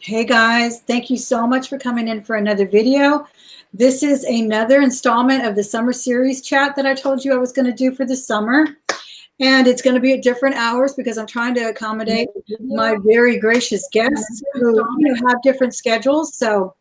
Hey guys, thank you so much for coming in for another video. This is another installment of the summer series chat that I told you I was going to do for the summer. And it's going to be at different hours because I'm trying to accommodate my very gracious guests who have different schedules. So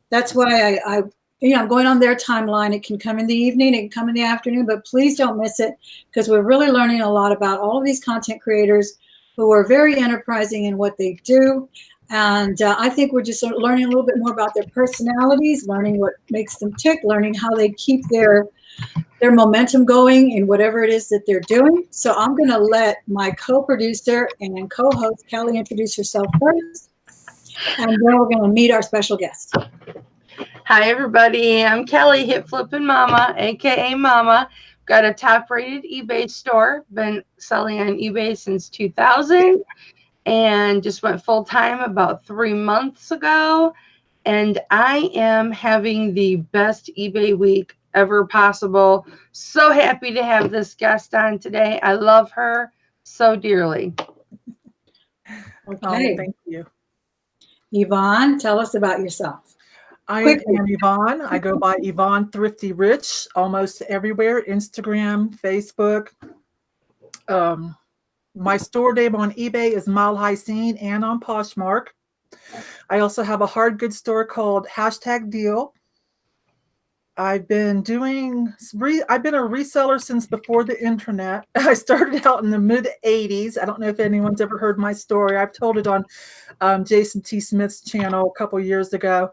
that's why I'm going on their timeline. It can come in the evening, it can come in the afternoon, but please don't miss it because we're really learning a lot about all of these content creators who are very enterprising in what they do. And I think we're just learning a little bit more about their personalities, learning what makes them tick, learning how they keep their momentum going in whatever it is that they're doing. So I'm going to let my co-producer and co-host Kelly introduce herself first, and then we're going to meet our special guest. Hi, everybody. I'm Kelly, Hip Flippin' Mama, aka Mama. Got a top-rated eBay store. Been selling on eBay since 2000, and just went full-time about 3 months ago. And I am having the best eBay week ever possible. So happy to have this guest on today. I love her so dearly. Okay. Thank you. Yvon, tell us about yourself. I am Yvon. I go by Yvon Thrifty Rich almost everywhere, Instagram, Facebook. My store name on eBay is Mile High Scene and on Poshmark. I also have a hard goods store called #Deal. I've been a reseller since before the internet. I started out in the mid 80s. I don't know if anyone's ever heard my story. I've told it on Jason T. Smith's channel a couple years ago.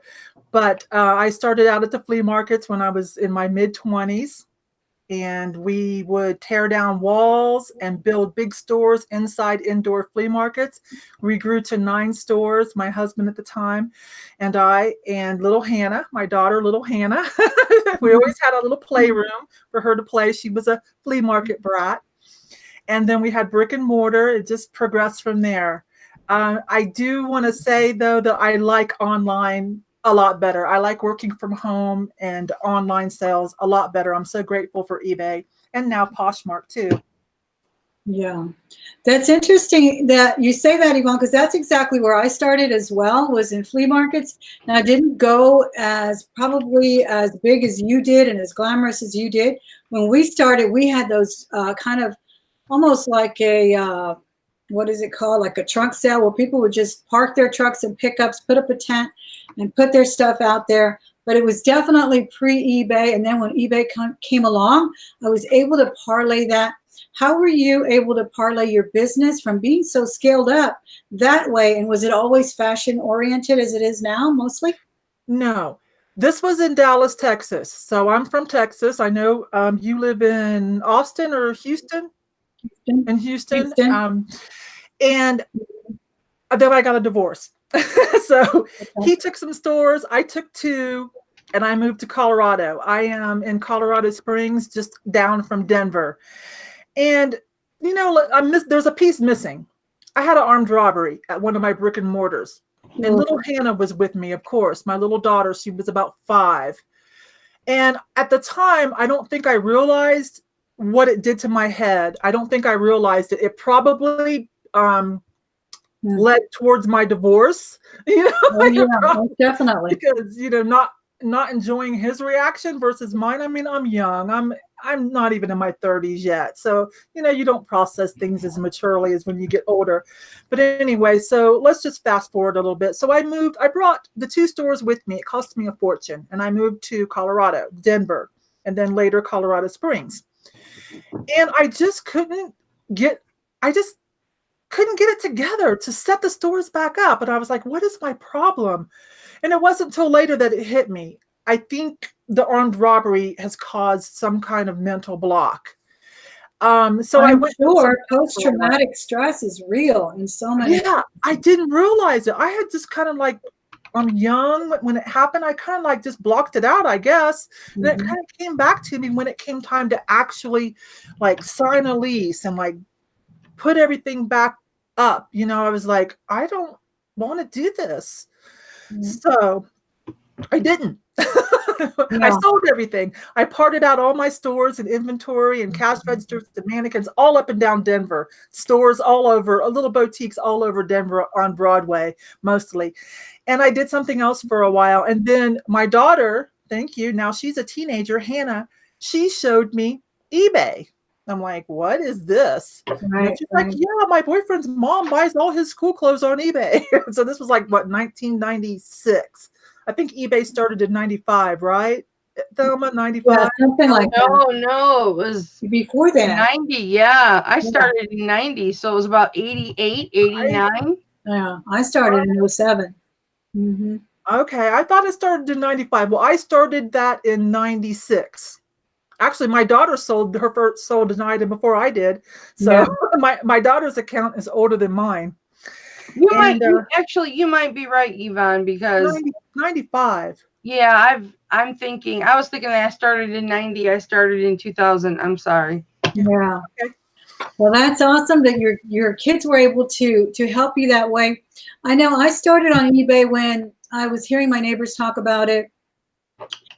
But I started out at the flea markets when I was in my mid 20s. And we would tear down walls and build big stores inside indoor flea markets. We grew to 9 stores, my husband at the time, and I, and little Hannah, my daughter, little Hannah. We always had a little playroom for her to play. She was a flea market brat. And then we had brick and mortar. It just progressed from there. I do want to say, though, that I like online a lot better. I like working from home and online sales a lot better. I'm so grateful for eBay and now Poshmark too. Yeah, that's interesting that you say that, Yvonne, because that's exactly where I started as well, was in flea markets. Now, I didn't go probably as big as you did and as glamorous as you did. When we started, we had those kind of almost like a, what is it called? Like a trunk sale where people would just park their trucks and pickups, put up a tent and put their stuff out there. But it was definitely pre-eBay. And then when eBay came along, I was able to parlay that. How were you able to parlay your business from being so scaled up that way? And was it always fashion oriented as it is now, mostly? No, this was in Dallas, Texas. So I'm from Texas. I know you live in Austin or Houston? In Houston. And then I got a divorce. So he took some stores, I took 2, and I moved to Colorado. I am in Colorado Springs, just down from Denver. And, you know, there's a piece missing. I had an armed robbery at one of my brick and mortars. And little Hannah was with me, of course. My little daughter, she was about 5. And at the time, I don't think I realized what it did to my head. I don't think I realized it. It probably led towards my divorce, you know. Oh, yeah, definitely. Because, you know, not enjoying his reaction versus mine. I mean, I'm young. I'm not even in my 30s yet. So, you know, you don't process things as maturely as when you get older. But anyway, so let's just fast forward a little bit. So I brought the 2 stores with me. It cost me a fortune. And I moved to Colorado, Denver, and then later Colorado Springs. And I just couldn't get it together to set the stores back up. And I was like, what is my problem? And it wasn't until later that it hit me. I think the armed robbery has caused some kind of mental block. So I'm sure post-traumatic stress is real in so many. Yeah, I didn't realize it. I had just kind of like, I'm young when it happened. I kind of like just blocked it out, I guess. And it kind of came back to me when it came time to actually like sign a lease and like put everything back up. You know, I was like, I don't want to do this. So I didn't. I sold everything. I parted out all my stores and inventory and cash registers to mannequins all up and down Denver. Stores all over, little boutiques all over Denver on Broadway, mostly. And I did something else for a while. And then my daughter, thank you, now she's a teenager, Hannah, she showed me eBay. I'm like, what is this? Right, and she's like, yeah, my boyfriend's mom buys all his school clothes on eBay. So this was like, what, 1996? I think eBay started in 95, right? Thelma, 95? Yeah, something like that. No, it was before that. 90. Yeah, I started in 90, so it was about 88, 89. Yeah, I started in 07. Mm-hmm. Okay, I thought it started in 95. Well, I started that in 96. Actually, my daughter sold an item before I did. So my daughter's account is older than mine. You might be right, Yvon, because 95. Yeah, I'm thinking. I was thinking that I started in 90. I started in 2000. I'm sorry. Yeah. Okay. Well, that's awesome that your kids were able to help you that way. I know I started on eBay when I was hearing my neighbors talk about it,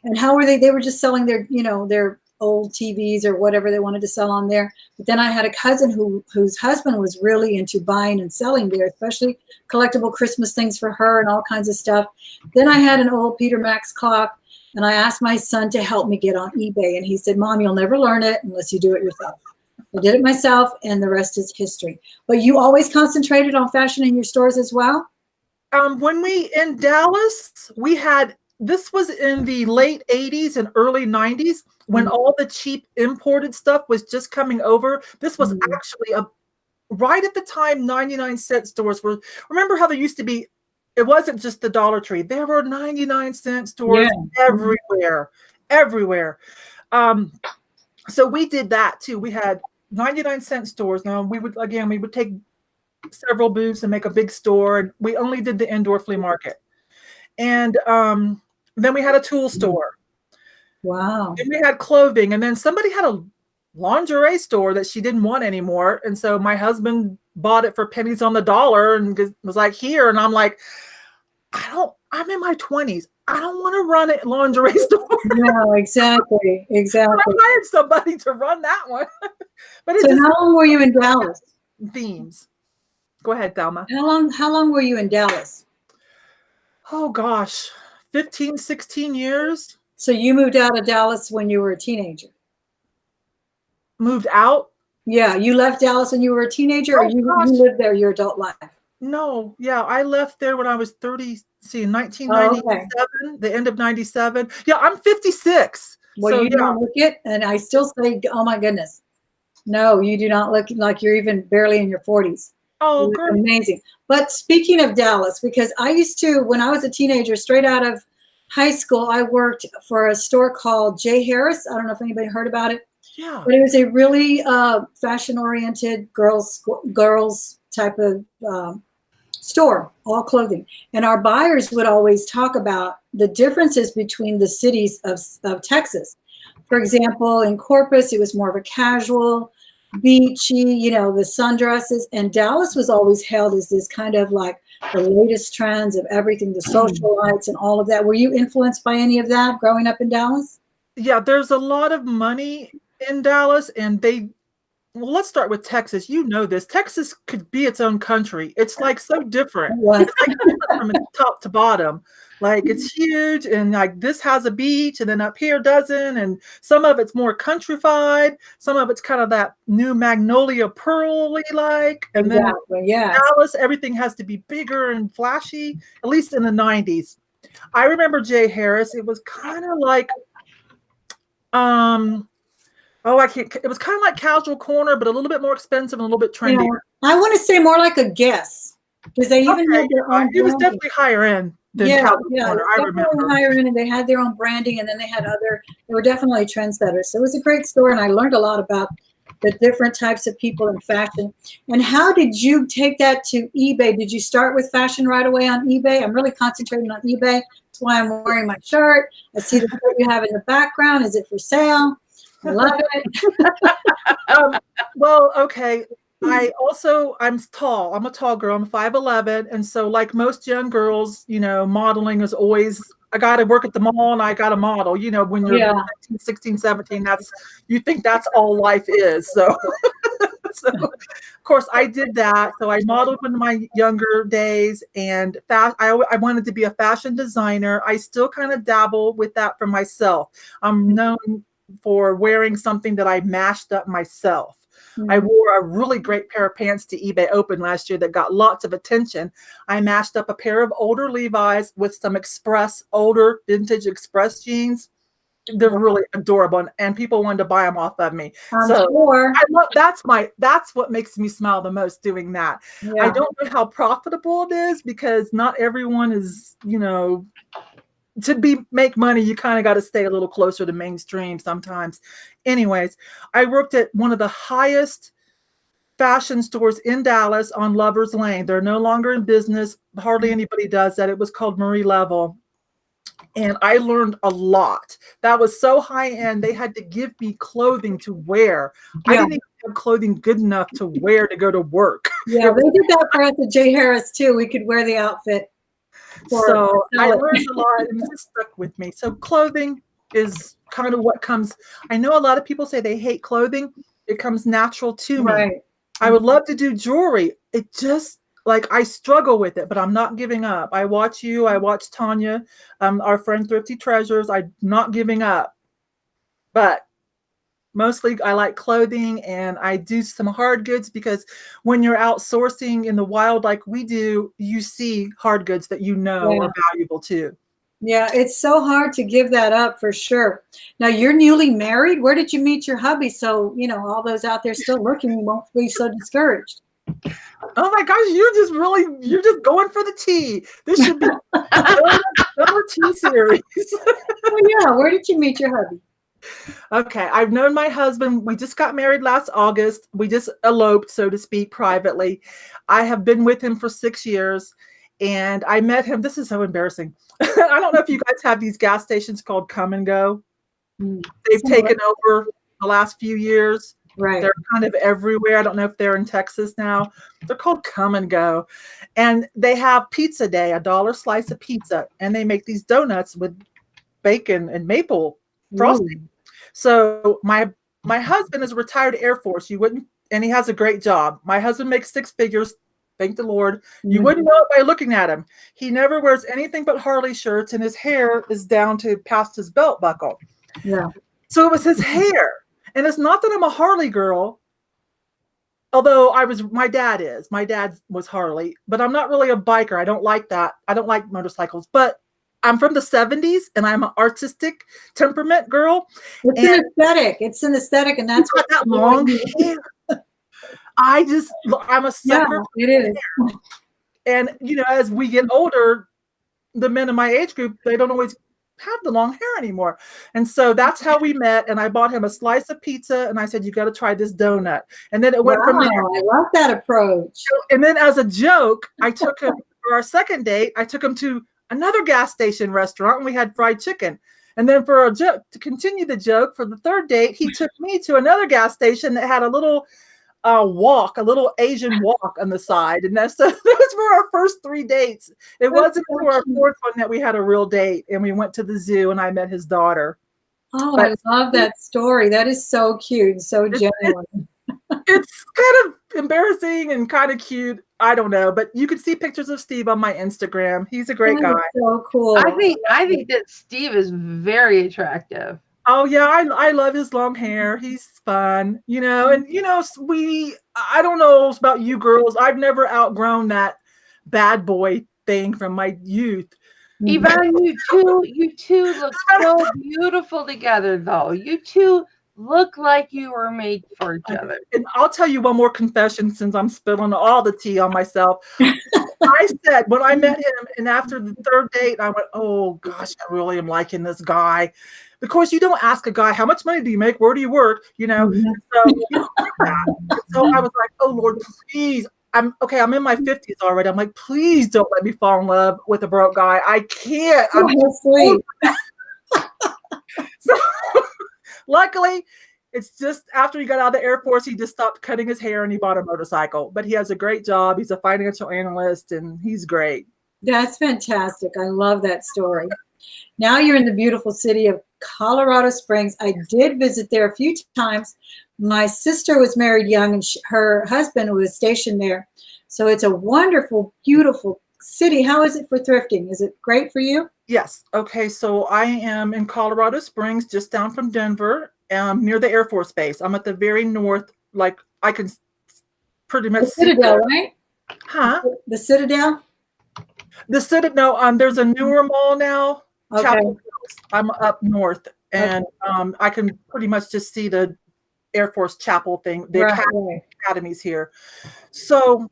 and how were they were just selling their their old TVs or whatever they wanted to sell on there. But then I had a cousin whose husband was really into buying and selling there, especially collectible Christmas things for her and all kinds of stuff. Then I had an old Peter Max clock, and I asked my son to help me get on eBay, and he said, Mom, you'll never learn it unless you do it yourself. I did it myself, and the rest is history. But you always concentrated on fashion in your stores as well? When we in Dallas, this was in the late 80s and early 90s when all the cheap imported stuff was just coming over. This was actually right at the time 99-cent stores were. Remember how there used to be, it wasn't just the Dollar Tree. There were 99-cent stores everywhere. So we did that too. We had 99-cent stores. Now we would take several booths and make a big store. And we only did the indoor flea market. And then we had a tool store. Wow. And we had clothing. And then somebody had a lingerie store that she didn't want anymore. And so my husband bought it for pennies on the dollar and was like, here. And I'm like, I'm in my 20s. I don't want to run a lingerie store. No, exactly. I hired somebody to run that one. But so how long were you in Dallas? Themes. Go ahead, Thelma. How long were you in Dallas? Oh gosh, 15, 16 years. So you moved out of Dallas when you were a teenager? Moved out? Yeah, you left Dallas when you were a teenager, or you lived there your adult life? No, yeah, I left there when I was 30. See, 1997, the end of 97. Yeah, I'm 56. Well, you don't look it, and I still say, oh my goodness. No, you do not look like you're even barely in your 40s. Oh, great. Amazing. But speaking of Dallas, because I used to, when I was a teenager, straight out of high school, I worked for a store called J. Harris. I don't know if anybody heard about it. Yeah. But it was a really fashion-oriented girls type of store, all clothing. And our buyers would always talk about the differences between the cities of Texas. For example, in Corpus, it was more of a casual, beachy, the sundresses. And Dallas was always held as this kind of like the latest trends of everything, the socialites and all of that. Were you influenced by any of that growing up in Dallas? Yeah, there's a lot of money in Dallas, and let's start with Texas. You know this. Texas could be its own country. It's like so different. It's like different from top to bottom. Like it's huge, and like this has a beach, and then up here doesn't. And some of it's more countrified. Some of it's kind of that new Magnolia Pearl-y like. And then Dallas, everything has to be bigger and flashy. At least in the 90s. I remember J. Harris. It was kind of like it was kind of like Casual Corner, but a little bit more expensive and a little bit trendier. Yeah, I want to say more like a Guess, because they even had their own. It was definitely higher end than Casual Corner. I remember higher end, and they had their own branding, and then they had they were definitely trendsetters. So it was a great store, and I learned a lot about the different types of people in fashion. And how did you take that to eBay? Did you start with fashion right away on eBay? I'm really concentrating on eBay. That's why I'm wearing my shirt. I see the shirt you have in the background. Is it for sale? I love it. Well, okay. I'm tall. I'm a tall girl. I'm 5'11". And so like most young girls, modeling is always I got to work at the mall and I got a model. You know, when you're Yeah. 15, 16, 17, you think that's all life is. So, so of course I did that. So I modeled in my younger days, and I wanted to be a fashion designer. I still kind of dabble with that for myself. I'm known for wearing something that I mashed up myself. I wore a really great pair of pants to eBay Open last year that got lots of attention. I mashed up a pair of older Levi's with some older vintage Express jeans. They're really adorable, and people wanted to buy them off of me. So sure. that's what makes me smile the most, doing that. Yeah. I don't know how profitable it is, because not everyone is, you know, make money, you kind of got to stay a little closer to mainstream sometimes. Anyways, I worked at one of the highest fashion stores in Dallas on Lover's Lane. They're no longer in business. Hardly anybody does that. It was called Marie Level. And I learned a lot. That was so high end. They had to give me clothing to wear. Yeah. I didn't even have clothing good enough to wear to go to work. Yeah, they did that for us at J. Harris too. We could wear the outfit. So I learned a lot, and it just stuck with me. So clothing is kind of what comes. I know a lot of people say they hate clothing. It comes natural to me. Right. I would love to do jewelry. It just, like, I struggle with it, but I'm not giving up. I watch you. I watch Tanya, our friend Thrifty Treasures. I'm not giving up. But mostly I like clothing, and I do some hard goods, because when you're outsourcing in the wild like we do, you see hard goods that you know are valuable too. Yeah, it's so hard to give that up, for sure. Now, you're newly married. Where did you meet your hubby? So, you know, all those out there still looking won't be so discouraged. Oh my gosh, you're just going for the tea. This should be another tea series. Oh yeah, where did you meet your hubby? Okay, I've known my husband. We just got married last August. We just eloped, so to speak, privately. I have been with him for 6 years, and I met him. This is so embarrassing. I don't know if you guys have these gas stations called Come and Go. They've taken over the last few years. Right. They're kind of everywhere. I don't know if they're in Texas now. They're called Come and Go. And they have pizza day, $1 slice of pizza. And they make these donuts with bacon and maple frosting. So my husband is a retired Air Force. And he has a great job. My husband makes 6 figures. Thank the Lord. You wouldn't know it by looking at him. He never wears anything but Harley shirts, and his hair is down to past his belt buckle. Yeah. So it was his hair. And it's not that I'm a Harley girl, although my dad was Harley, but I'm not really a biker. I don't like that. I don't like motorcycles, but I'm from the 70s, and I'm an artistic temperament girl. It's an aesthetic. It's an aesthetic, and that's what that long hair. I'm a sucker. Yeah, it is. And, you know, as we get older, the men in my age group, they don't always have the long hair anymore. And so that's how we met. And I bought him a slice of pizza, and I said, you got to try this donut. And then it went from there. I love that approach. And then as a joke, I took him for our second date. I took him to another gas station restaurant, and we had fried chicken. And then for a joke, to continue the joke, for the third date, he took me to another gas station that had a little a little Asian walk on the side. And those were our first 3 dates. It wasn't until our fourth one that we had a real date, and we went to the zoo, and I met his daughter. Oh, I love that story. That is so cute, so genuine. It's kind of embarrassing and kind of cute. I don't know, but you can see pictures of Steve on my Instagram. He's a great guy. So cool. I think that Steve is very attractive. Oh yeah, I love his long hair. He's fun, you know, and you know, I don't know about you girls. I've never outgrown that bad boy thing from my youth. Yvon, you two look so beautiful together, though. You two look like you were made for each other. And I'll tell you one more confession, since I'm spilling all the tea on myself. I said, when I met him, and after the third date, I went, oh gosh, I really am liking this guy. Of course, you don't ask a guy, how much money do you make? Where do you work? You know? So I was like, oh Lord, please. I'm in my 50s already. I'm like, please don't let me fall in love with a broke guy. I can't. I'm sweet. So luckily, it's just after he got out of the Air Force, he just stopped cutting his hair and he bought a motorcycle. But he has a great job. He's a financial analyst, and he's great. That's fantastic. I love that story. Now you're in the beautiful city of Colorado Springs. I did visit there a few times. My sister was married young, and her husband was stationed there. So it's a wonderful, beautiful city. How is it for thrifting? Is it great for you? Yes. Okay. So I am in Colorado Springs, just down from Denver, near the Air Force Base. I'm at the very north, like I can pretty much The Citadel, right? Huh? The Citadel? The Citadel, no, there's a newer mall now. Okay. Chapel Hills. I'm up north, and I can pretty much just see the Air Force Chapel thing, the academies here. So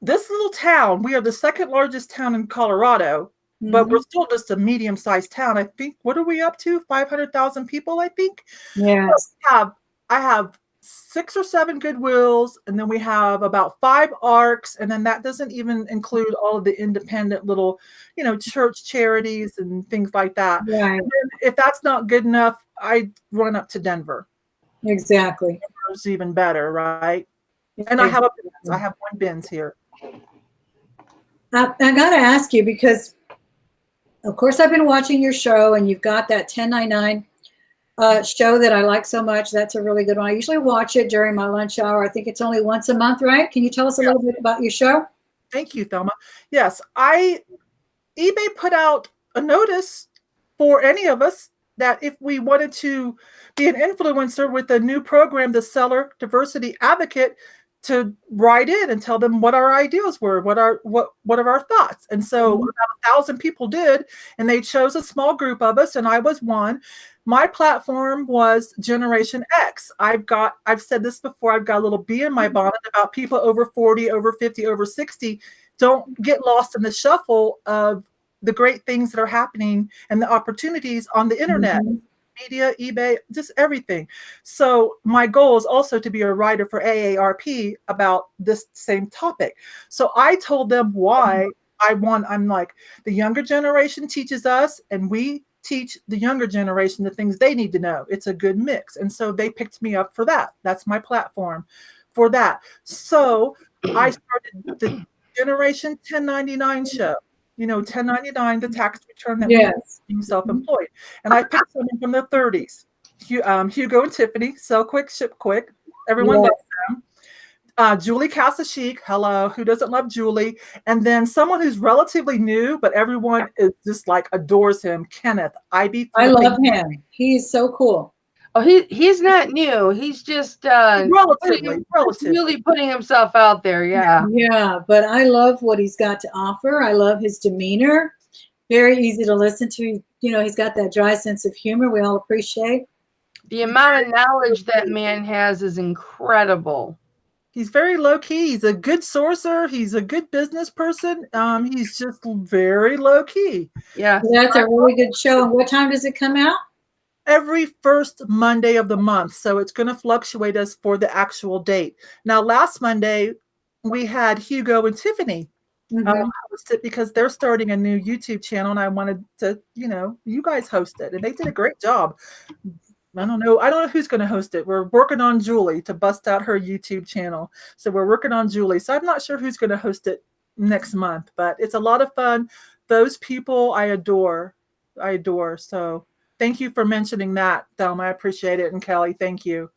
this little town, we are the second largest town in Colorado, but we're still just a medium-sized town. I think, what are we up to? 500,000 people, I think. Yes. So I have 6 or 7 Goodwills, and then we have about 5 Arcs, and then that doesn't even include all of the independent little, church charities and things like that. Right. And if that's not good enough, I run up to Denver. Exactly. Denver's even better, right? And I have one Ben's here. I got to ask you, because of course I've been watching your show, and you've got that 1099 show that I like so much. That's a really good one. I usually watch it during my lunch hour. I think it's only once a month, right? Can you tell us a little bit about your show? Thank you, Thelma. Yes, eBay put out a notice for any of us that if we wanted to be an influencer with a new program, the Seller Diversity Advocate, to write in and tell them what our ideas were, what are our thoughts. And so about 1,000 people did, and they chose a small group of us, and I was one. My platform was Generation X. I've said this before, I've got a little bee in my bonnet about people over 40, over 50, over 60. Don't get lost in the shuffle of the great things that are happening and the opportunities on the internet. Media, eBay, just everything. So my goal is also to be a writer for AARP about this same topic. So I told them why I'm like, the younger generation teaches us, and we teach the younger generation the things they need to know. It's a good mix. And so they picked me up for that. That's my platform for that. So I started the Generation 1099 show. 1099, the tax return that we have being self-employed. And I picked someone from the 30s. Hugo and Tiffany, sell quick, ship quick. Everyone loves them. Julie Casa-Chic, hello, who doesn't love Julie? And then someone who's relatively new, but everyone is just like adores him, Kenneth. I love him. He's so cool. Oh, he's not new. He's just relatively really putting himself out there. Yeah. Yeah, but I love what he's got to offer. I love his demeanor. Very easy to listen to. He's got that dry sense of humor we all appreciate. The amount of knowledge that man has is incredible. He's very low key. He's a good sourcer. He's a good business person. He's just very low key. Yeah. That's a really good show. And what time does it come out? Every first Monday of the month. So it's going to fluctuate as for the actual date. Now, last Monday, we had Hugo and Tiffany host it because they're starting a new YouTube channel, and I wanted to, you guys host it. And they did a great job. I don't know who's going to host it. We're working on Julie to bust out her YouTube channel. So we're working on Julie. So I'm not sure who's going to host it next month, but it's a lot of fun. Those people I adore. So thank you for mentioning that, Thelma. I appreciate it. And Kelly, thank you.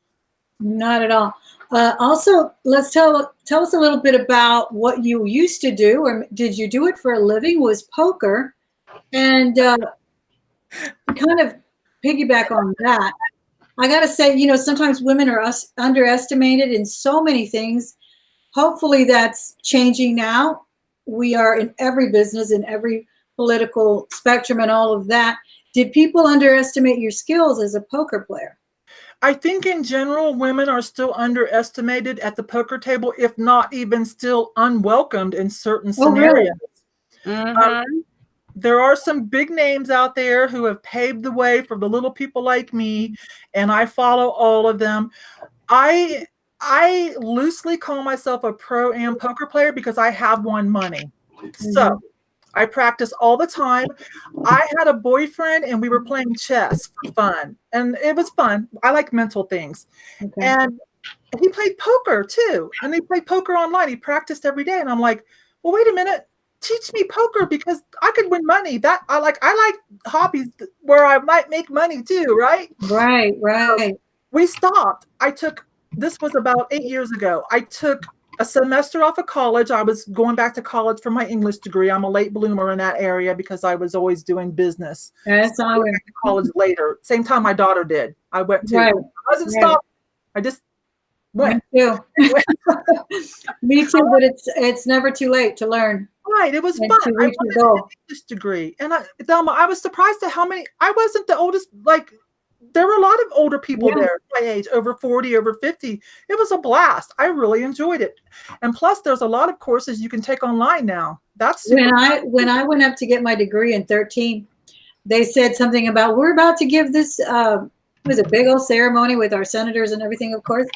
Not at all. Also, let's tell us a little bit about what you used to do, or did you do it for a living? Was poker, and kind of piggyback on that. I got to say, sometimes women are underestimated in so many things. Hopefully, that's changing now. We are in every business, in every political spectrum, and all of that. Did people underestimate your skills as a poker player? I think in general, women are still underestimated at the poker table, if not even still unwelcomed in certain scenarios. Really? There are some big names out there who have paved the way for the little people like me, and I follow all of them. I loosely call myself a pro-am poker player because I have won money. So I practice all the time. I had a boyfriend, and we were playing chess for fun, and it was fun. I like mental things. And he played poker too, and he played poker online. He practiced every day, and I'm like, well, wait a minute. teach me poker because I could win money. That I like hobbies where I might make money too, right? Right, right. We stopped. This was about 8 years ago. I took a semester off of college. I was going back to college for my English degree. I'm a late bloomer in that area because I was always doing business. That's So I all. went back to college later. Same time my daughter did. I went to. Right. I wasn't stopped. I just went. Me too. Me too, but it's never too late to learn. Right. It was And fun. to I reach your wanted goal. an English degree. And Thelma, I was surprised at how many. I wasn't the oldest. Like, there were a lot of older people there my age, over 40, over 50. It was a blast. I really enjoyed it. And plus, there's a lot of courses you can take online now. That's super When I went up to get my degree in 13, they said something about, we're about to give this, it was a big old ceremony with our senators and everything, of course,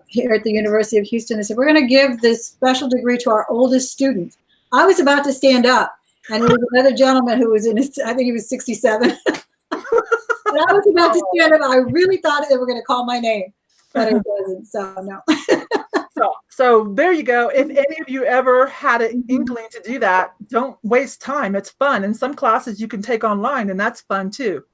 here at the University of Houston. They said, we're going to give this special degree to our oldest student. I was about to stand up, and there was another gentleman who was in his, I think he was 67. And I was about to stand up. I really thought they were going to call my name, but it wasn't. So no. So there you go. If any of you ever had an inkling to do that, don't waste time. It's fun. And some classes you can take online, and that's fun too.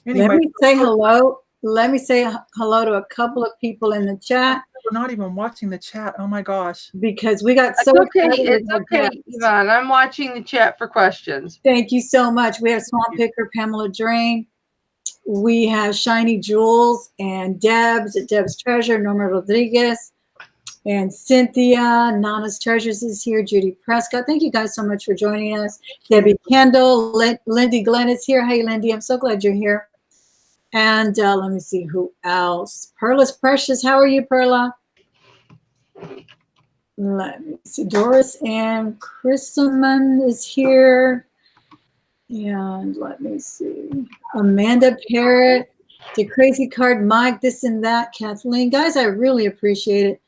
Anyway, Let me say hello. Let me say hello to a couple of people in the chat. We're not even watching the chat. Oh my gosh. Because we got so excited. It's okay, Yvonne. I'm watching the chat for questions. Thank you so much. We have Swamp Picker, Pamela Drain. We have Shiny Jules and Deb's Treasure, Norma Rodriguez, and Cynthia. Nana's Treasures is here. Judy Prescott. Thank you guys so much for joining us. Debbie Kendall. Lindy Glenn is here. Hey, Lindy. I'm so glad you're here. And let me see who else. Perla's Precious. How are you, Perla? Let me see. Doris and Chrisman is here. And let me see. Amanda Parrott, the Crazy Card Mike, this and that. Kathleen. Guys, I really appreciate it.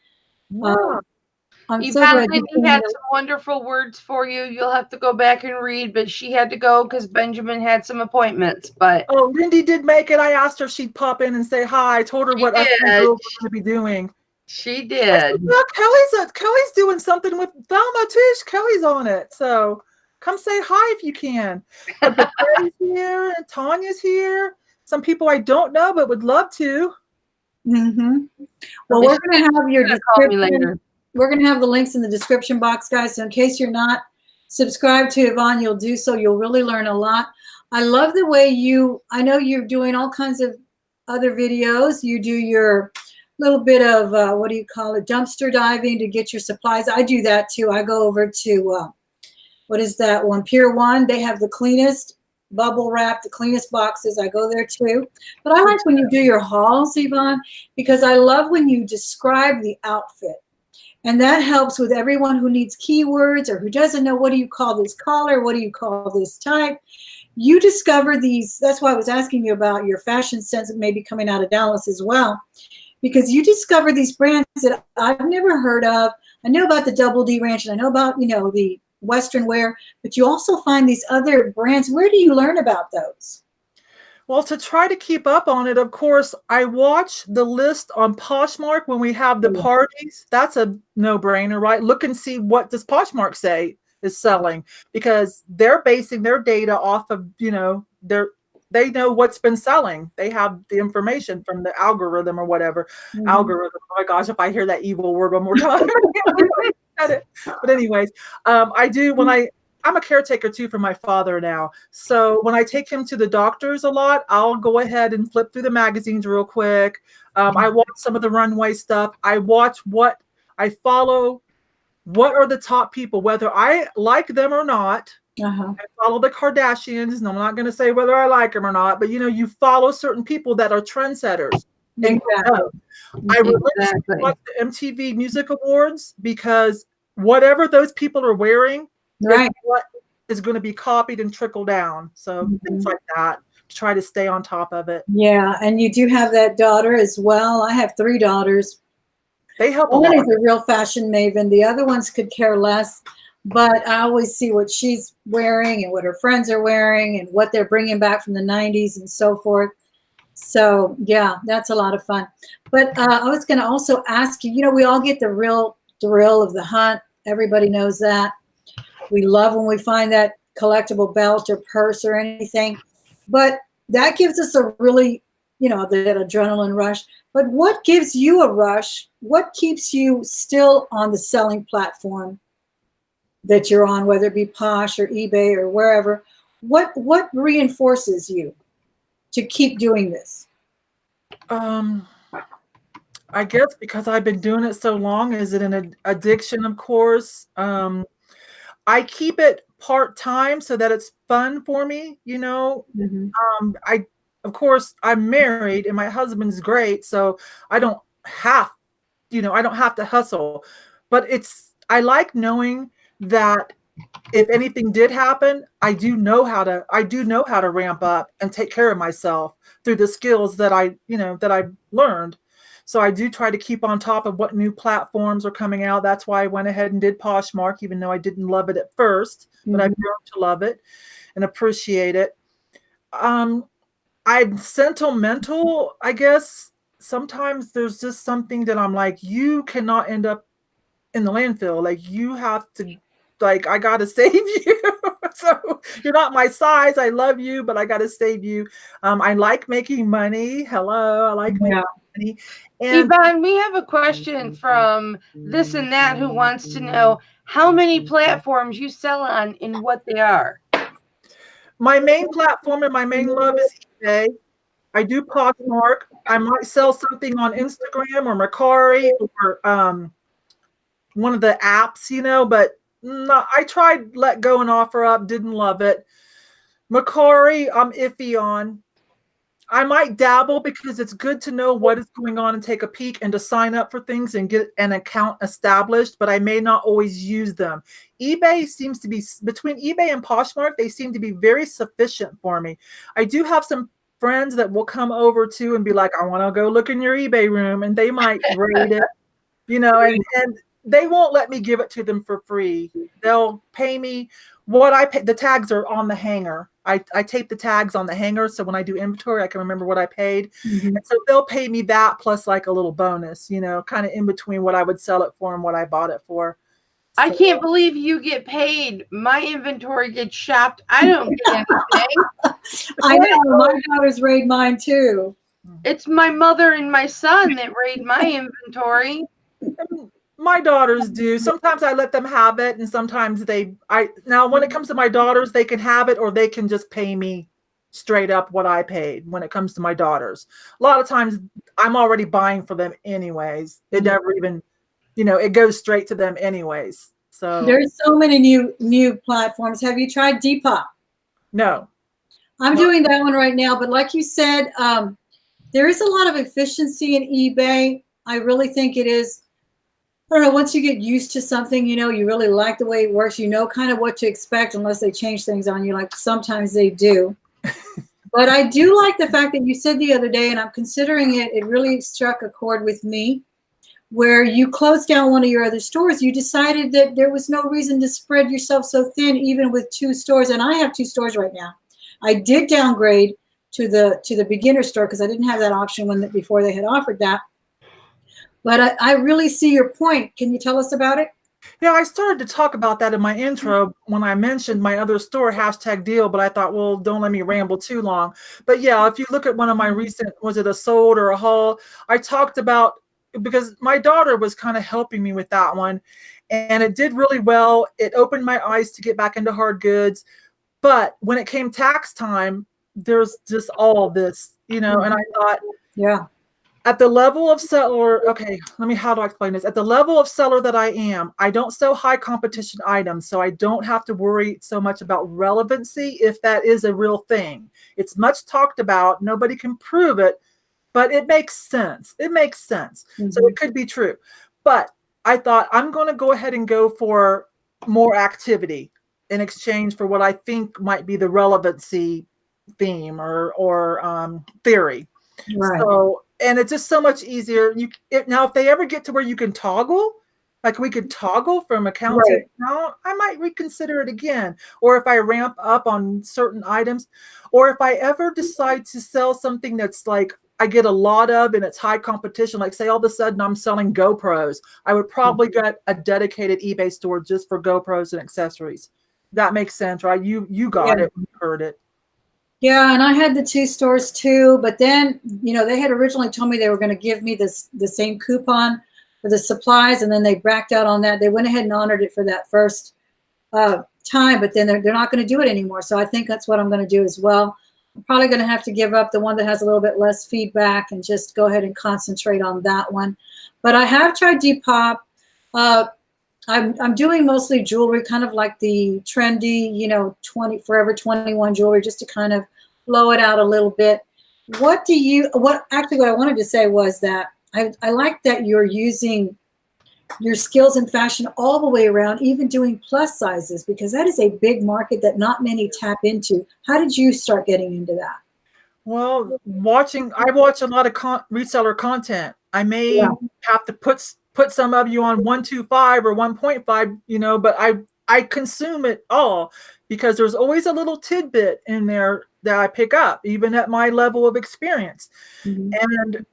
I'm so glad Lindy had some wonderful words for you. You'll have to go back and read, but she had to go because Benjamin had some appointments. But Lindy did make it. I asked her if she'd pop in and say hi. I told her what I was going to be doing. She did. Look, Kelly's doing something with Thelma too. Kelly's on it. So come say hi if you can. Kelly's here and Tanya's here. Some people I don't know but would love to. Mm-hmm. Well, we're going to have your description. We're going to have the links in the description box, guys. So in case you're not subscribed to Yvonne, you'll do so. You'll really learn a lot. I love the way I know you're doing all kinds of other videos. You do your little bit of, what do you call it, dumpster diving to get your supplies. I do that too. I go over to, what is that one? Pier 1. They have the cleanest bubble wrap, the cleanest boxes. I go there too. But I like when you do your hauls, Yvonne, because I love when you describe the outfit. And that helps with everyone who needs keywords or who doesn't know, what do you call this color? What do you call this type? You discover these. That's why I was asking you about your fashion sense that may be coming out of Dallas as well, because you discover these brands that I've never heard of. I know about the Double D Ranch and I know about, the Western wear, but you also find these other brands. Where do you learn about those? Well, to try to keep up on it, of course, I watch the list on Poshmark when we have the parties. That's a no-brainer, right? Look and see what does Poshmark say is selling, because they're basing their data off of, they know what's been selling. They have the information from the algorithm or whatever. Algorithm. Oh my gosh, if I hear that evil word one more time. But anyways, I do I'm a caretaker too for my father now. So when I take him to the doctors a lot, I'll go ahead and flip through the magazines real quick. I watch some of the runway stuff. I follow what are the top people, whether I like them or not. I follow the Kardashians, and I'm not going to say whether I like them or not, but you follow certain people that are trendsetters. I religiously watch the MTV Music Awards because whatever those people are wearing, is what is going to be copied and trickle down. So things like that, to try to stay on top of it. Yeah, and you do have that daughter as well. I have 3 daughters. They help a lot. One is a real fashion maven. The other ones could care less. But I always see what she's wearing and what her friends are wearing and what they're bringing back from the 90s and so forth. So, yeah, that's a lot of fun. But I was going to also ask you, we all get the real thrill of the hunt. Everybody knows that. We love when we find that collectible belt or purse or anything. But that gives us a really, that adrenaline rush. But what gives you a rush? What keeps you still on the selling platform that you're on, whether it be Posh or eBay or wherever? What reinforces you to keep doing this? I guess because I've been doing it so long. Is it an addiction? Of course. I keep it part-time so that it's fun for me. Of course, I'm married and my husband's great, so I don't have, I don't have to hustle. But I like knowing that if anything did happen, I do know how to ramp up and take care of myself through the skills that I've learned. So I do try to keep on top of what new platforms are coming out. That's why I went ahead and did Poshmark, even though I didn't love it at first, but I've grown to love it and appreciate it. I'm sentimental, I guess. Sometimes there's just something that I'm like, you cannot end up in the landfill. Like, you have to, like, I gotta save you. So you're not my size. I love you, but I gotta save you. I like making money. Hello, I like making money. And Yvon, we have a question from This and That who wants to know how many platforms you sell on and what they are. my main platform and my main love is eBay. I do Poshmark. I might sell something on Instagram or Mercari or one of the apps, but I tried Let Go and Offer Up, didn't love it. Mercari, I'm iffy on. I might dabble because it's good to know what is going on and take a peek and to sign up for things and get an account established, but I may not always use them. eBay seems to be, between eBay and Poshmark, they seem to be very sufficient for me. I do have some friends that will come over to and be like, I want to go look in your eBay room, and they might rate it, and they won't let me give it to them for free. They'll pay me what I pay. The tags are on the hanger. I tape the tags on the hanger, so when I do inventory, I can remember what I paid. And so they'll pay me that plus like a little bonus, kind of in between what I would sell it for and what I bought it for. So, I can't believe you get paid. My inventory gets shopped. I don't get anything. I know. My daughters raid mine too. It's my mother and my son that raid my inventory. My daughters do. Sometimes I let them have it, and sometimes now when it comes to my daughters, they can have it or they can just pay me straight up what I paid when it comes to my daughters. A lot of times I'm already buying for them anyways. It never even, it goes straight to them anyways. So there's so many new platforms. Have you tried Depop? No. I'm doing that one right now, but like you said, there is a lot of efficiency in eBay. I really think it is. I don't know, once you get used to something, you really like the way it works, kind of what to expect unless they change things on you, like sometimes they do. But I do like the fact that you said the other day, and I'm considering it really struck a chord with me, where you closed down one of your other stores. You decided that there was no reason to spread yourself so thin, even with 2 stores. And I have 2 stores right now. I did downgrade to the beginner store because I didn't have that option before they had offered that. But I really see your point. Can you tell us about it? Yeah, I started to talk about that in my intro when I mentioned my other store, #deal, but I thought, well, don't let me ramble too long. But yeah, if you look at one of my recent, was it a sold or a haul, I talked about, because my daughter was kind of helping me with that one, and it did really well. It opened my eyes to get back into hard goods. But when it came tax time, there's just all this, and I thought, yeah. At the level of seller, how do I explain this? At the level of seller that I am, I don't sell high competition items, so I don't have to worry so much about relevancy if that is a real thing. It's much talked about. Nobody can prove it, but it makes sense. It makes sense. So it could be true. But I thought, I'm going to go ahead and go for more activity in exchange for what I think might be the relevancy theme or theory. Right. So, and it's just so much easier. Now, if they ever get to where you can toggle, like we could toggle from account to account, I might reconsider it again. Or if I ramp up on certain items, or if I ever decide to sell something that's like I get a lot of and it's high competition, like say all of a sudden I'm selling GoPros, I would probably get a dedicated eBay store just for GoPros and accessories. That makes sense, right? You got it when you heard it. Yeah, and I had the 2 stores too, but then, they had originally told me they were going to give me the same coupon for the supplies, and then they backed out on that. They went ahead and honored it for that first time, but then they're not going to do it anymore. So I think that's what I'm going to do as well. I'm probably going to have to give up the one that has a little bit less feedback and just go ahead and concentrate on that one. But I have tried Depop. I'm doing mostly jewelry, kind of like the trendy, Forever 21 jewelry, just to kind of blow it out a little bit. What I wanted to say was that I like that you're using your skills in fashion all the way around, even doing plus sizes, because that is a big market that not many tap into. How did you start getting into that? Well, I watch a lot of reseller content. I may have to put some of you on 125 or 1.5, but I consume it all because there's always a little tidbit in there that I pick up, even at my level of experience. Mm-hmm. And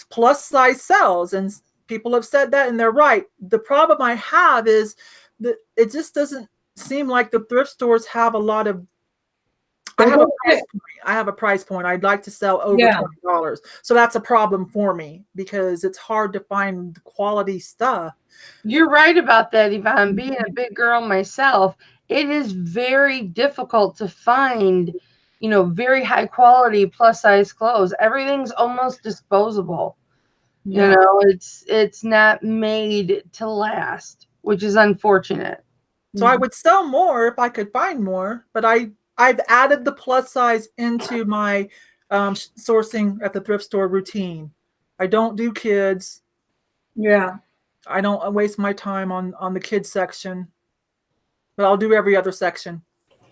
plus size sells, and people have said that, and they're right. The problem I have is that it just doesn't seem like the thrift stores have a lot of. I have a price point. I'd like to sell over $20. So that's a problem for me because it's hard to find quality stuff. You're right about that, Yvonne. Being a big girl myself, it is very difficult to find, very high quality plus size clothes. Everything's almost disposable. Yeah. It's not made to last, which is unfortunate. So I would sell more if I could find more, but I've added the plus size into my sourcing at the thrift store routine. I don't do kids. Yeah. I don't waste my time on the kids section, but I'll do every other section.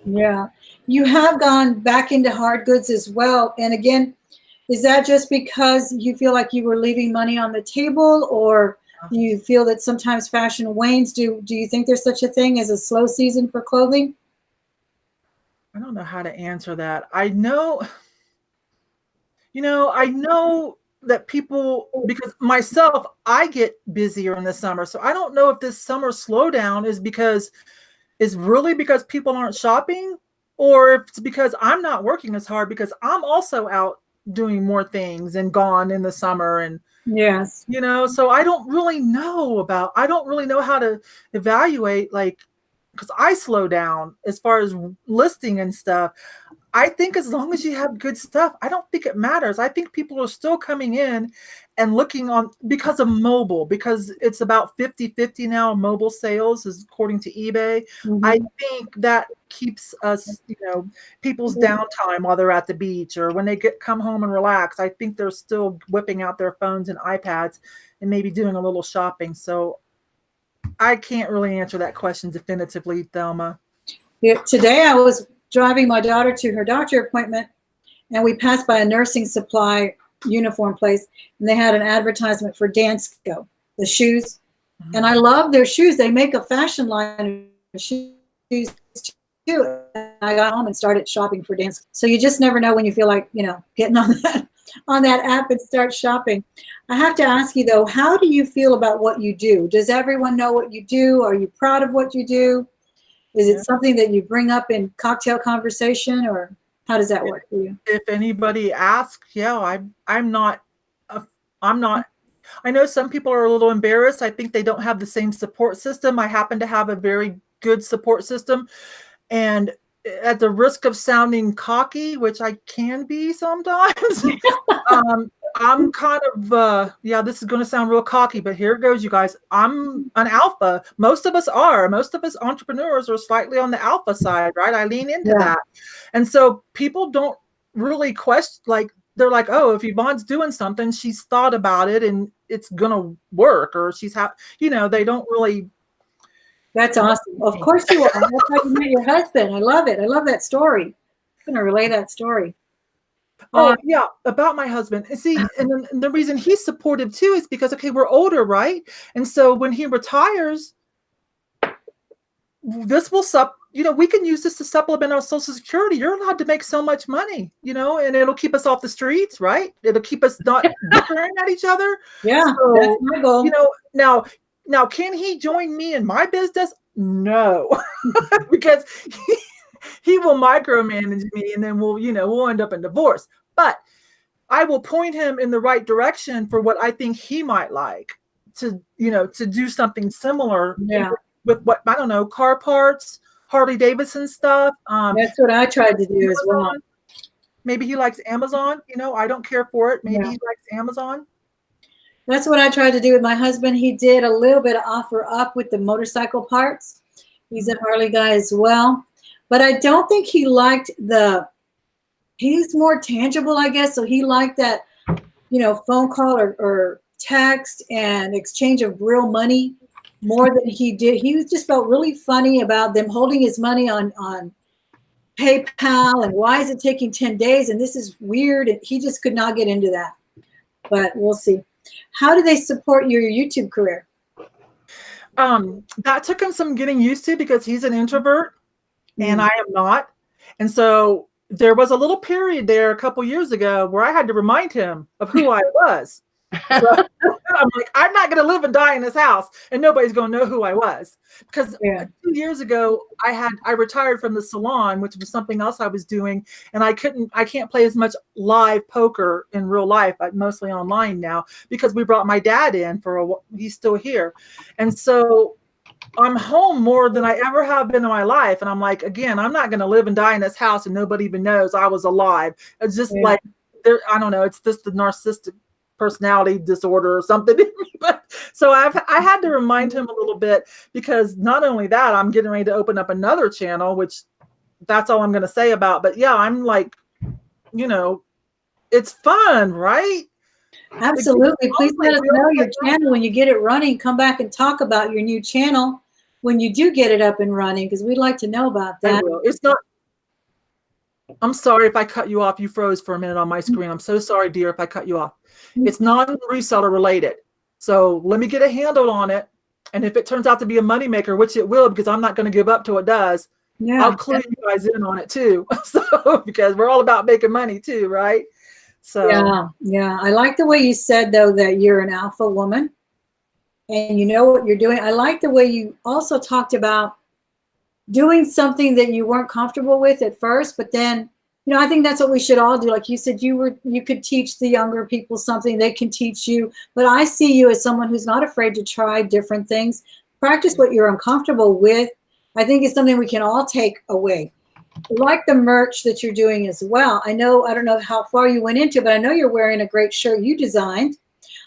Yeah. You have gone back into hard goods as well. And again, is that just because you feel like you were leaving money on the table, or you feel that sometimes fashion wanes? Do you think there's such a thing as a slow season for clothing? I don't know how to answer that. I know that people, because myself, I get busier in the summer. So I don't know if this summer slowdown is really because people aren't shopping, or if it's because I'm not working as hard because I'm also out doing more things and gone in the summer. And yes, so I don't really know how to evaluate, because I slow down as far as listing and stuff. I think as long as you have good stuff, I don't think it matters. I think people are still coming in and looking on because of mobile, because it's about 50-50 now. Mobile sales is according to eBay. Mm-hmm. I think that keeps us, people's downtime while they're at the beach or when they come home and relax. I think they're still whipping out their phones and iPads and maybe doing a little shopping. So I can't really answer that question definitively, Thelma. Yeah, today I was driving my daughter to her doctor appointment, and we passed by a nursing supply uniform place, and they had an advertisement for Dansko, the shoes. Mm-hmm. And I love their shoes. They make a fashion line of shoes too. And I got home and started shopping for Dansko. So you just never know when you feel like, getting on that app and start shopping. I have to ask you though, how do you feel about what you do? Does everyone know what you do? Are you proud of what you do? Is it something that you bring up in cocktail conversation, or how does that work for you? If anybody asks, I'm not. I know some people are a little embarrassed. I think they don't have the same support system. I happen to have a very good support system, and at the risk of sounding cocky, which I can be sometimes, I'm kind of, this is going to sound real cocky, but here it goes, you guys. I'm an alpha. Most of us are. Most of us entrepreneurs are slightly on the alpha side, right? I lean into that. And so people don't really question, they're like, oh, if Yvonne's doing something, she's thought about it and it's going to work, or they don't really. That's awesome. Of course you are. That's how you met your husband. I love it. I love that story. I'm going to relay that story. About my husband. See, and the reason he's supportive too is because, we're older, right? And so when he retires, this will we can use this to supplement our Social Security. You're allowed to make so much money, and it'll keep us off the streets, right? It'll keep us not bickering at each other. Yeah, so, that's my goal. Now can he join me in my business? no, because he will micromanage me, and then we'll end up in divorce. But I will point him in the right direction for what I think he might like to do something similar. Yeah. With what, I don't know, car parts, Harley Davidson stuff. That's what I tried to do as well. Maybe he likes Amazon. I don't care for it. Maybe Yeah. he likes Amazon. That's what I tried to do with my husband. He did a little bit of offer up with the motorcycle parts. He's a Harley guy as well. But I don't think he liked he's more tangible, I guess. So he liked that, phone call or text and exchange of real money more than he did. He just felt really funny about them holding his money on PayPal, and why is it taking 10 days? And this is weird. And he just could not get into that. But we'll see. How do they support your YouTube career? That took him some getting used to, because he's an introvert and I am not. And so there was a little period there a couple years ago where I had to remind him of who I was. So I'm like, I'm not going to live and die in this house, and nobody's going to know who I was. Because 2 years ago, I retired from the salon, which was something else I was doing, and I can't play as much live poker in real life. I'm mostly online now, because we brought my dad in he's still here. And so I'm home more than I ever have been in my life. And I'm like, again, I'm not going to live and die in this house and nobody even knows I was alive. It's just like, I don't know, it's just the narcissistic personality disorder or something. But so I had to remind him a little bit, because not only that, I'm getting ready to open up another channel, which that's all I'm going to say about. But yeah, I'm like, it's fun, right? Absolutely. Please let us know your channel when you get it running. Come back and talk about your new channel when you do get it up and running, because we'd like to know about that. It's not. I'm sorry if I cut you off. You froze for a minute on my screen. I'm so sorry, dear, if I cut you off. It's non-reseller related. So let me get a handle on it. And if it turns out to be a moneymaker, which it will, because I'm not going to give up till it does, I'll clue you guys in on it too. So, because we're all about making money too, right? So yeah. I like the way you said, though, that you're an alpha woman and you know what you're doing. I like the way you also talked about doing something that you weren't comfortable with at first, but then, I think that's what we should all do. Like you said, you could teach the younger people something, they can teach you. But I see you as someone who's not afraid to try different things. Practice what you're uncomfortable with. I think it's something we can all take away. Like the merch that you're doing as well. I don't know how far you went into, but I know you're wearing a great shirt you designed.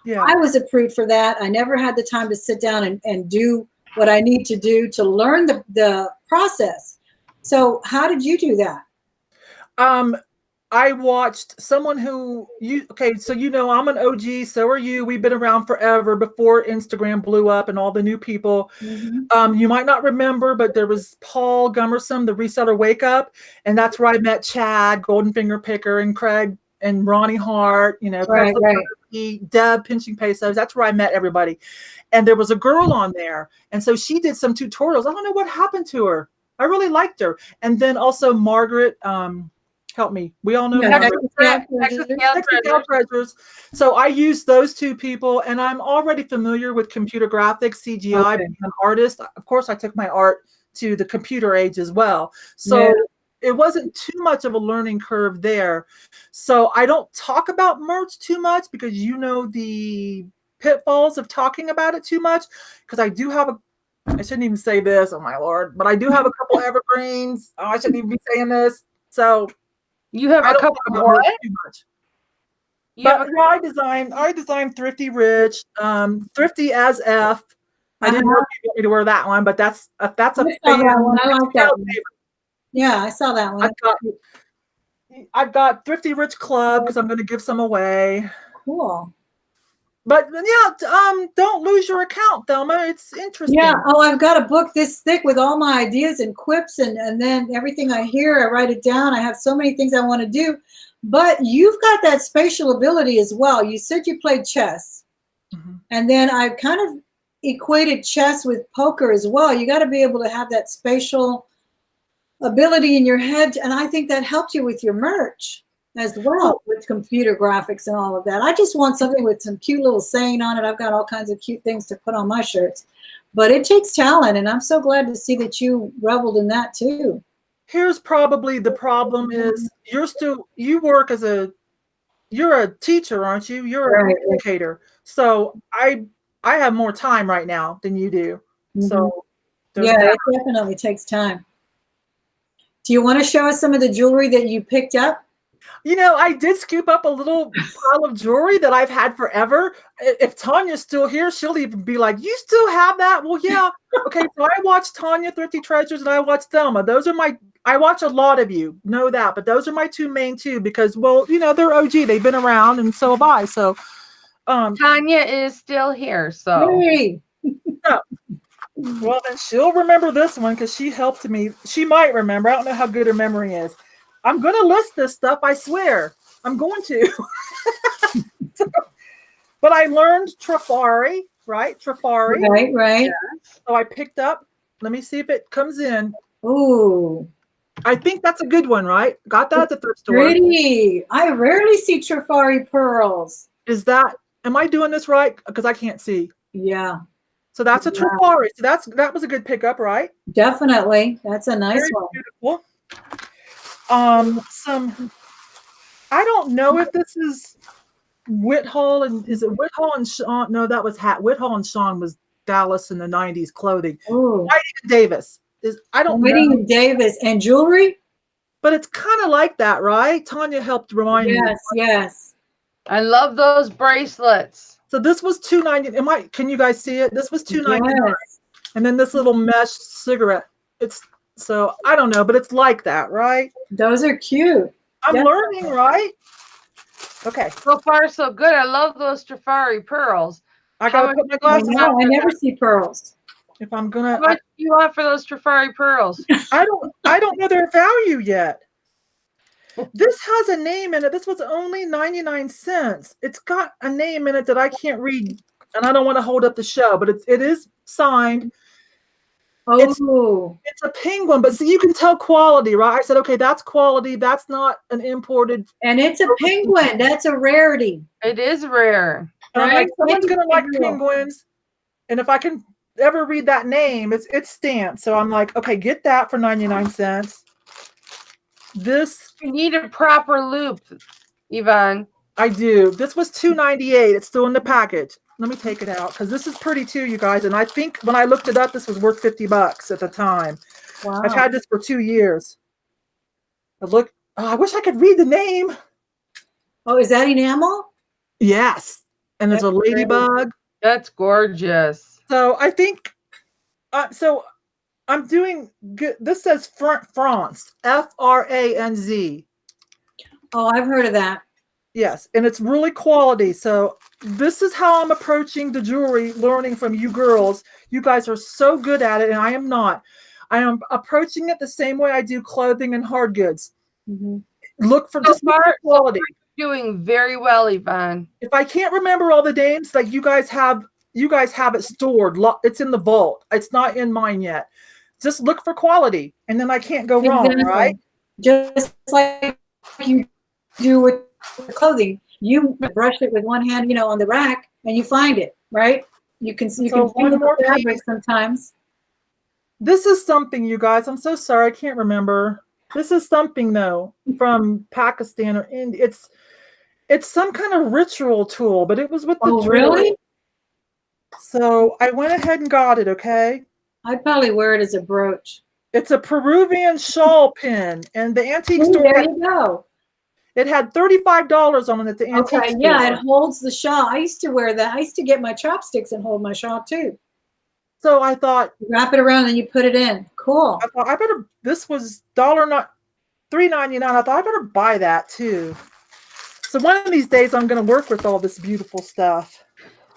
Yeah. I was a prude for that. I never had the time to sit down and do what I need to do to learn the process. So how did you do that? I watched someone so I'm an OG, so are you. We've been around forever, before Instagram blew up and all the new people. Mm-hmm. You might not remember, but there was Paul Gummerson, the reseller Wake Up, and that's where I met Chad, Golden Finger Picker, and Craig and Ronnie Hart, right. Deb Pinching Pesos. That's where I met everybody. And there was a girl on there. And so she did some tutorials. I don't know what happened to her. I really liked her. And then also Margaret, help me. We all know Texas Treasures. So I used those two people, and I'm already familiar with computer graphics, CGI, being an artist. Of course, I took my art to the computer age as well. So it wasn't too much of a learning curve there. So I don't talk about merch too much, because the pitfalls of talking about it too much, because I do have I shouldn't even say this, oh my Lord, but I do have a couple evergreens. Oh, I shouldn't even be saying this. So you have a couple more too much. But I designed Thrifty Rich, Thrifty as F. I didn't know if you want me to wear that one, but that's a that one. I like that one. Yeah, I saw that one. I've got Thrifty Rich Club, because I'm going to give some away. Cool. But don't lose your account, Thelma. It's interesting. Yeah. Oh, I've got a book this thick with all my ideas and quips, and then everything I hear, I write it down. I have so many things I want to do. But you've got that spatial ability as well. You said you played chess. Mm-hmm. And then I kind of equated chess with poker as well. You got to be able to have that spatial ability in your head. And I think that helped you with your merch as well, with computer graphics and all of that. I just want something with some cute little saying on it. I've got all kinds of cute things to put on my shirts. but it takes talent, and I'm so glad to see that you reveled in that too. Here's probably the problem is you work as you're a teacher, aren't you? You're an educator. So I have more time right now than you do. So yeah, it definitely takes time. Do you want to show us some of the jewelry that you picked up? You know, I did scoop up a little pile of jewelry that I've had forever. If Tanya's still here, she'll even be like, "You still have that?" Well, yeah. Okay, so I watched Tanya, Thrifty Treasures, and I watched Thelma. I watch a lot of you, know that, but those are my two main two because, well, you know, they're OG. They've been around, and so have I. So, Tanya is still here, so. Hey. Well, then she'll remember this one because she helped me. She might remember. I don't know how good her memory is. I'm going to list this stuff. I swear. I'm going to. But I learned Trifari, right? Trifari. Right. Yeah. So I picked up. Let me see if it comes in. Ooh. I think that's a good one, right? Got that at the thrift store. Pretty. I rarely see Trifari pearls. Am I doing this right? Because I can't see. Yeah. So that's a Trifari. So that was a good pickup, right? Definitely. That's a nice Very one. beautiful. I don't know if this is Whithall is it Whithall and Sean? No, that was Whithall and Sean was Dallas in the 90s clothing. Ooh. Whiting and Davis I don't Whiting know. and Davis and jewelry? But it's kind of like that, right? Tanya helped remind me. Yes. I love those bracelets. So this was $2.99. Can you guys see it? This was $2.99. Yes. And then this little mesh cigarette. So I don't know, but it's like that, right? Those are cute. I'm learning, right? Okay. So far, so good. I love those Trifari pearls. I gotta put my glasses on. I never see pearls. If I'm gonna, how much do you want for those Trifari pearls? I don't know their value yet. This has a name in it. This was only 99 cents. It's got a name in it that I can't read, and I don't want to hold up the show, but it is signed. Oh, it's a penguin, but see, you can tell quality, right? I said, okay, that's quality. That's not an imported. And it's a penguin. That's a rarity. It is rare. And I'm like, someone's gonna like penguins, and if I can ever read that name, it's stamped. So I'm like, okay, get that for 99 cents. This you need a proper loop, Yvonne. I do. This was $2.98. It's still in the package. Let me take it out because this is pretty too, you guys. And I think when I looked it up, this was worth $50 at the time. Wow. I've had this for 2 years. But look, I wish I could read the name. Oh, is that enamel? Yes. And there's a ladybug. That's gorgeous. So I think, so I'm doing good. This says France, Franz. Oh, I've heard of that. Yes, and it's really quality. So this is how I'm approaching the jewelry, learning from you girls. You guys are so good at it, and I am not. I am approaching it the same way I do clothing and hard goods. Mm-hmm. Look for just quality. Doing very well, Yvonne. If I can't remember all the names, like you guys have it stored. It's in the vault. It's not in mine yet. Just look for quality, and then I can't go wrong, right? Just like you do with clothing, you brush it with one hand, on the rack, and you find it, right? You can feel the fabric sometimes. This is something, you guys. I'm so sorry, I can't remember. This is something though from Pakistan or India. It's some kind of ritual tool, but it was with the jewelry. Really? So I went ahead and got it. Okay. I'd probably wear it as a brooch. It's a Peruvian shawl pin, and the antique store. There you go. It had $35 on it at the antique store. Yeah, it holds the shawl. I used to wear that. I used to get my chopsticks and hold my shawl too. So I thought, wrap it around and you put it in. Cool. I thought I better. This was $3.99. I thought I better buy that too. So one of these days I'm going to work with all this beautiful stuff.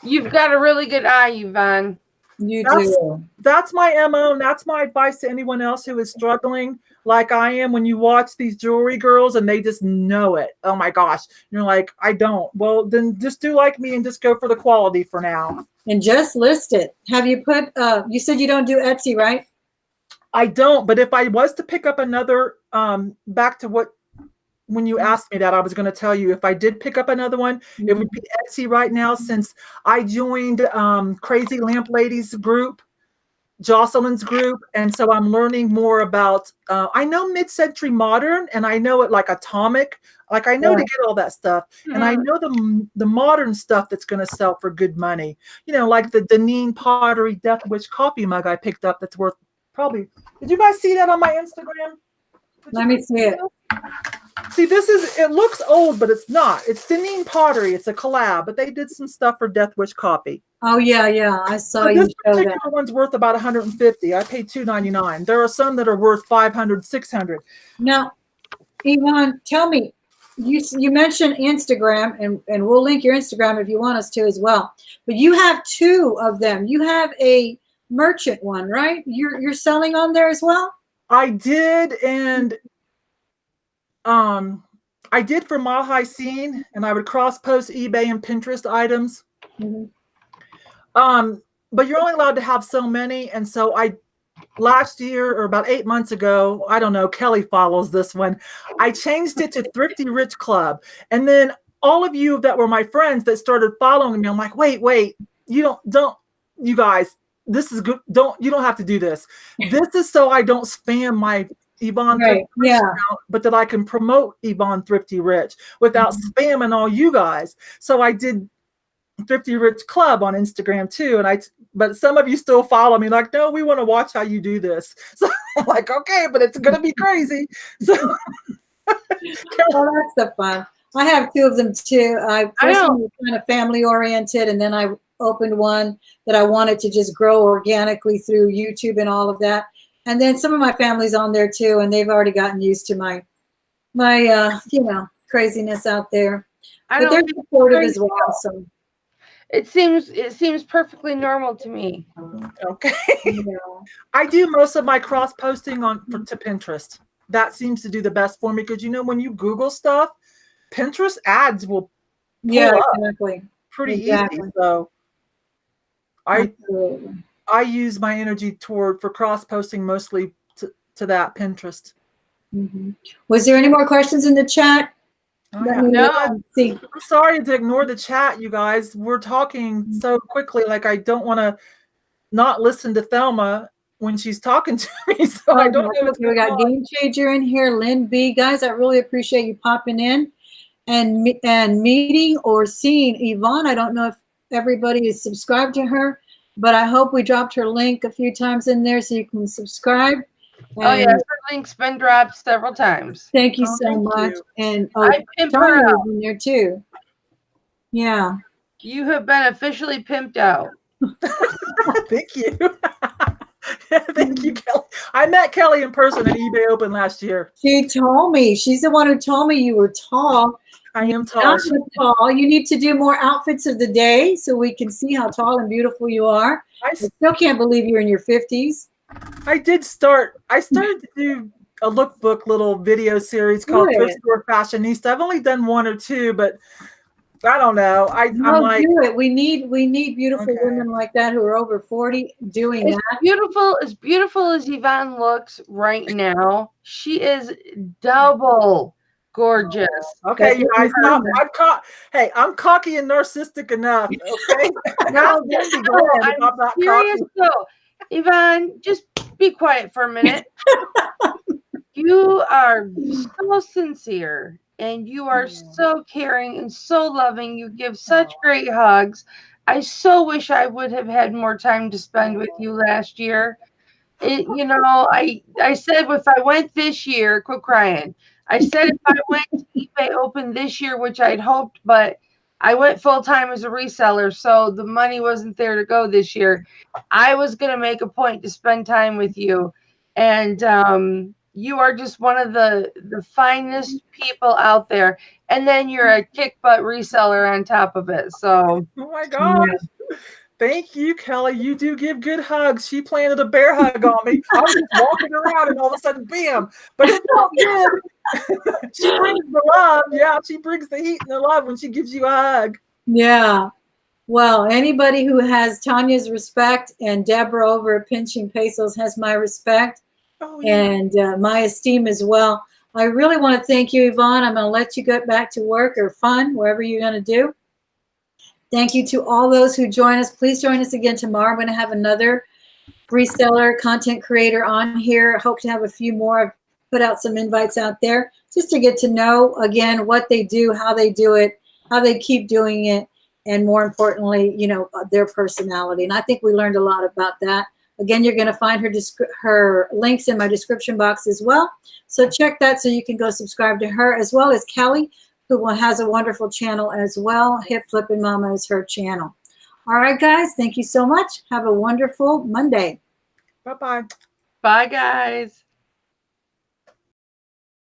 You've got a really good eye, Yvonne. You do. That's my MO, and that's my advice to anyone else who is struggling like I am when you watch these jewelry girls and they just know it. Oh my gosh. You're like, I don't. Well, then just do like me and just go for the quality for now. And just list it. Have you put, you said you don't do Etsy, right? I don't, but if I was to pick up another, back to when you asked me that, I was going to tell you if I did pick up another one, it would be Etsy right now since I joined Crazy Lamp Ladies group. Jocelyn's group, and so I'm learning more about. I know mid-century modern, and I know it like atomic. Like I know to get all that stuff, and I know the modern stuff that's going to sell for good money. You know, like the Deneen Pottery Death Wish coffee mug I picked up that's worth probably. Did you guys see that on my Instagram? Let me see it. See, this is, it looks old, but it's not. It's Deneen Pottery. It's a collab, but they did some stuff for Death Wish coffee. Oh yeah, I saw But you this show particular that. one's worth about $150. I paid $2.99. There are some that are worth $500, $600. Now, Yvon, tell me, you mentioned Instagram, and we'll link your Instagram if you want us to as well. But you have two of them. You have a merchant one, right? You're selling on there as well? I did, and I did for Mile High Scene, and I would cross post eBay and Pinterest items. But you're only allowed to have so many, and so last year or about 8 months ago, I don't know, Kelly follows this one, I changed it to Thrifty Rich Club. And then all of you that were my friends that started following me, I'm like, wait, you guys, this is good. You don't have to do this. This is so I don't spam my Yvon Thrifty Rich account, but that I can promote Yvon Thrifty Rich without spamming all you guys. So I did Thrifty Rich Club on Instagram too, but some of you still follow me like, no, we want to watch how you do this. So I'm like, okay, but it's gonna be crazy. So well, that's the fun. I have two of them too. First one was kind of family oriented, and then I opened one that I wanted to just grow organically through YouTube and all of that. And then some of my family's on there too, and they've already gotten used to my craziness out there. But they're supportive as well. So it seems perfectly normal to me. Okay. I do most of my cross posting to Pinterest. That seems to do the best for me because when you Google stuff, Pinterest ads will pull up exactly pretty easy. So I use my energy for cross posting mostly to that Pinterest. Was there any more questions in the chat? No. I'm sorry to ignore the chat, you guys. We're talking so quickly, like I don't want to not listen to Thelma when she's talking to me. So I don't know what's going on. We got Game Changer in here, Lynn B. Guys, I really appreciate you popping in and meeting or seeing Yvon. I don't know if everybody is subscribed to her, but I hope we dropped her link a few times in there so you can subscribe. Oh yeah, her link's been dropped several times. Thank you so much. And I pimp her out in there too. Yeah. You have been officially pimped out. Thank you. Thank you, Kelly. I met Kelly in person at eBay Open last year. She told me. She's the one who told me you were tall. I am tall. Tall. You need to do more outfits of the day so we can see how tall and beautiful you are. I still can't believe you're in your 50s. I started to do a lookbook little video series called Thrift Store Fashionista. I've only done one or two, but I don't know. I'm like, do it. We need beautiful women like that who are over 40 doing that. As beautiful as Yvon looks right now, she is double gorgeous. Okay, you guys, I'm cocky and narcissistic enough. Okay, I'm serious though. Yvon, just be quiet for a minute. You are so sincere and you are so caring and so loving. You give such great hugs. I so wish I would have had more time to spend with you last year. I said if I went this year, quit crying. I said if I went to eBay Open this year, which I'd hoped, but I went full-time as a reseller, so the money wasn't there to go this year. I was going to make a point to spend time with you. And you are just one of the finest people out there. And then you're a kick-butt reseller on top of it. So, oh, my gosh. Yeah. Thank you, Kelly. You do give good hugs. She planted a bear hug on me. I was just walking around and all of a sudden, bam. But it's all good. She brings the love. Yeah, she brings the heat and the love when she gives you a hug. Yeah. Well, anybody who has Tanya's respect and Deborah over at Pinching Pesos has my respect and my esteem as well. I really want to thank you, Yvon. I'm going to let you get back to work or fun, wherever you're going to do. Thank you to all those who join us. Please join us again tomorrow. I'm going to have another reseller, content creator on here. Hope to have a few more. I've put out some invites out there just to get to know, again, what they do, how they do it, how they keep doing it, and more importantly, you know, their personality. And I think we learned a lot about that. Again, you're going to find her links in my description box as well. So check that so you can go subscribe to her, as well as Kelly, who has a wonderful channel as well. Hip Flippin' Mama is her channel. All right, guys. Thank you so much. Have a wonderful Monday. Bye-bye. Bye, guys.